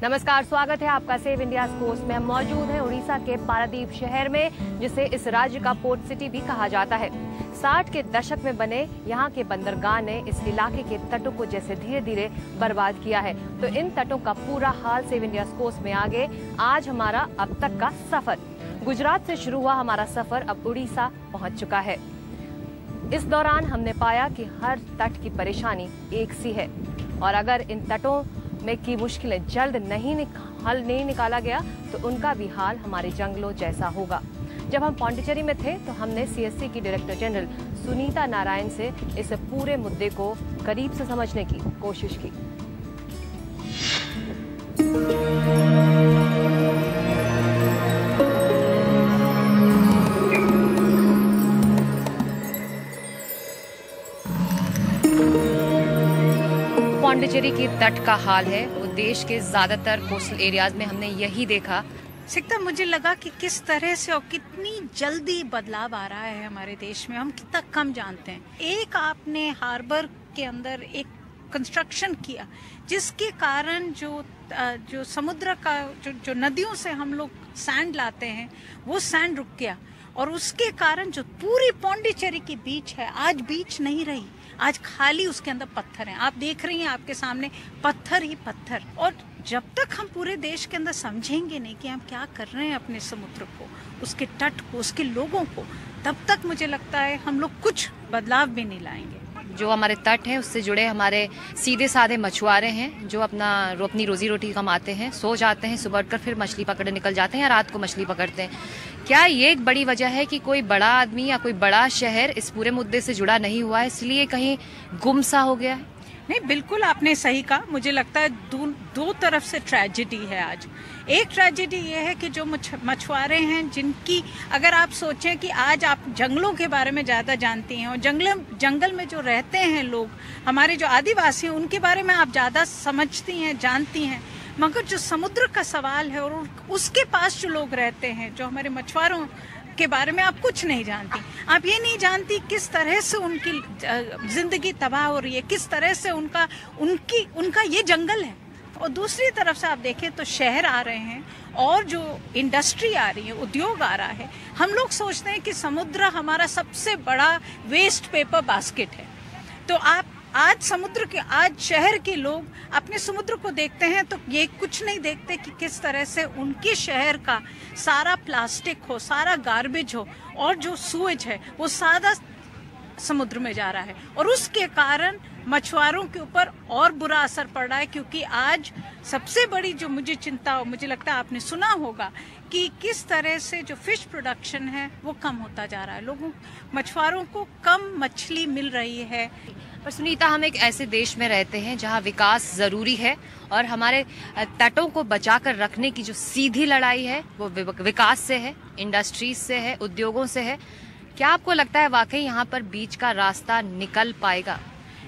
नमस्कार, स्वागत है आपका सेव इंडिया कोस्ट में। हम मौजूद हैं उड़ीसा के पारादीप शहर में, जिसे इस राज्य का पोर्ट सिटी भी कहा जाता है। 60 के दशक में बने यहाँ के बंदरगाह ने इस इलाके के तटों को जैसे धीरे धीरे बर्बाद किया है, तो इन तटों का पूरा हाल सेव इंडिया कोस्ट में आगे आज हमारा अब तक का सफर। गुजरात से शुरू हुआ हमारा सफर अब उड़ीसा पहुंच चुका है। इस दौरान हमने पाया कि हर तट की परेशानी एक सी है, और अगर इन तटों में की मुश्किलें जल्द हल नहीं निकाला गया तो उनका भी हाल हमारे जंगलों जैसा होगा। जब हम पौंडीचेरी में थे तो हमने सीएससी की डायरेक्टर जनरल सुनीता नारायण से इस पूरे मुद्दे को करीब से समझने की कोशिश की। पौंडीचेरी की तट का हाल है वो देश के ज्यादातर कोस्टल एरियाज में हमने यही देखा। सिकता मुझे लगा कि किस तरह से और कितनी जल्दी बदलाव आ रहा है हमारे देश में, हम कितना कम जानते हैं। एक आपने हार्बर के अंदर एक कंस्ट्रक्शन किया जिसके कारण जो समुद्र का जो नदियों से हम लोग सैंड लाते हैं वो सैंड रुक गया, और उसके कारण जो पूरी पौंडीचेरी की बीच है आज बीच नहीं रही, आज खाली उसके अंदर पत्थर हैं। आप देख रही हैं आपके सामने पत्थर ही पत्थर। और जब तक हम पूरे देश के अंदर समझेंगे नहीं कि हम क्या कर रहे हैं अपने समुद्र को, उसके तट को, उसके लोगों को, तब तक मुझे लगता है हम लोग कुछ बदलाव भी नहीं लाएंगे। जो हमारे तट हैं उससे जुड़े हमारे सीधे साधे मछुआरे हैं जो अपनी रोजी रोटी कमाते हैं, सो जाते हैं, सुबह उठकर फिर मछली पकड़ने निकल जाते हैं या रात को मछली पकड़ते हैं। क्या ये एक बड़ी वजह है कि कोई बड़ा आदमी या कोई बड़ा शहर इस पूरे मुद्दे से जुड़ा नहीं हुआ है, इसलिए कहीं गुमसा हो गया है? नहीं, बिल्कुल आपने सही कहा। मुझे लगता है दो तरफ से ट्रेजेडी है आज। एक ट्रेजेडी ये है कि जो मछुआरे हैं, जिनकी अगर आप सोचें कि आज आप जंगलों के बारे में ज़्यादा जानती हैं और जंगल में जो रहते हैं लोग, हमारे जो आदिवासी हैं, उनके बारे में आप ज़्यादा समझती हैं, जानती हैं, मगर जो समुद्र का सवाल है और उसके पास जो लोग रहते हैं, जो हमारे मछुआरों के बारे में आप कुछ नहीं जानती। आप ये नहीं जानती किस तरह से उनकी जिंदगी तबाह हो रही है, किस तरह से उनका ये जंगल है। और दूसरी तरफ से आप देखें तो शहर आ रहे हैं और जो इंडस्ट्री आ रही है, उद्योग आ रहा है। हम लोग सोचते हैं कि समुद्र हमारा सबसे बड़ा वेस्ट पेपर बास्केट है। तो आप आज शहर के लोग अपने समुद्र को देखते हैं तो ये कुछ नहीं देखते कि किस तरह से उनके शहर का सारा प्लास्टिक हो, सारा गार्बेज हो, और जो सूएज है वो सादा समुद्र में जा रहा है। और उसके कारण मछुआरों के ऊपर और बुरा असर पड़ रहा है, क्योंकि आज सबसे बड़ी जो मुझे चिंता हो, मुझे लगता है आपने सुना होगा कि किस तरह से जो फिश प्रोडक्शन है वो कम होता जा रहा है। मछुआरों को कम मछली मिल रही है। पर सुनीता, हम एक ऐसे देश में रहते हैं जहां विकास जरूरी है, और हमारे तटों को बचाकर रखने की जो सीधी लड़ाई है वो विकास से है, इंडस्ट्रीज से है, उद्योगों से है। क्या आपको लगता है वाकई यहाँ पर बीच का रास्ता निकल पाएगा?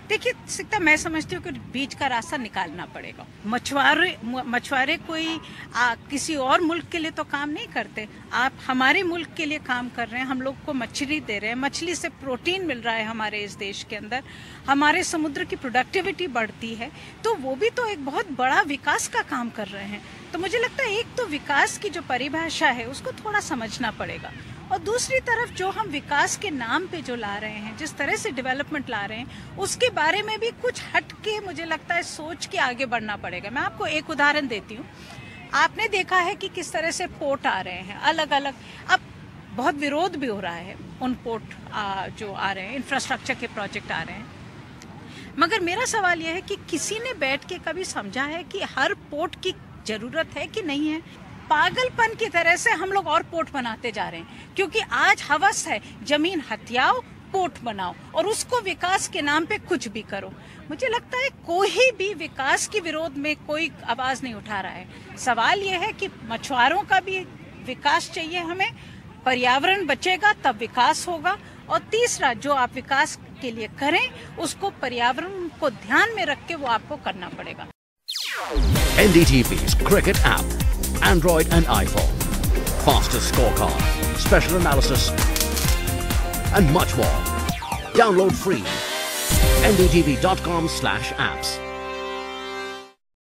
देखिए सिकता, मैं समझती हूँ कि बीच का रास्ता निकालना पड़ेगा। मछुआरे कोई किसी और मुल्क के लिए तो काम नहीं करते। आप हमारे मुल्क के लिए काम कर रहे हैं, हम लोग को मछली दे रहे हैं, मछली से प्रोटीन मिल रहा है हमारे इस देश के अंदर, हमारे समुद्र की प्रोडक्टिविटी बढ़ती है, तो वो भी तो एक बहुत बड़ा विकास का काम कर रहे हैं। तो मुझे लगता है एक तो विकास की जो परिभाषा है उसको थोड़ा समझना पड़ेगा, और दूसरी तरफ जो हम विकास के नाम पे जो ला रहे हैं, जिस तरह से डेवलपमेंट ला रहे हैं, उसके बारे में भी कुछ हट के मुझे लगता है सोच के आगे बढ़ना पड़ेगा। मैं आपको एक उदाहरण देती हूँ। आपने देखा है कि किस तरह से पोर्ट आ रहे हैं अलग अलग। अब बहुत विरोध भी हो रहा है उन पोर्ट जो आ रहे हैं, इंफ्रास्ट्रक्चर के प्रोजेक्ट आ रहे हैं, मगर मेरा सवाल यह है कि किसी ने बैठ के कभी समझा है कि हर पोर्ट की जरूरत है कि नहीं है? पागलपन की तरह से हम लोग और पोर्ट बनाते जा रहे हैं, क्योंकि आज हवस है जमीन हथियाओ, पोर्ट बनाओ, और उसको विकास के नाम पे कुछ भी करो। मुझे लगता है कोई भी विकास के विरोध में कोई आवाज नहीं उठा रहा है। सवाल यह है कि मछुआरों का भी विकास चाहिए हमें, पर्यावरण बचेगा तब विकास होगा, और तीसरा जो आप विकास के लिए करें उसको पर्यावरण को ध्यान में रख के वो आपको करना पड़ेगा। NDTV's cricket app, Android and iPhone, fastest scorecard, special analysis, and much more. Download free. ndtv.com/apps.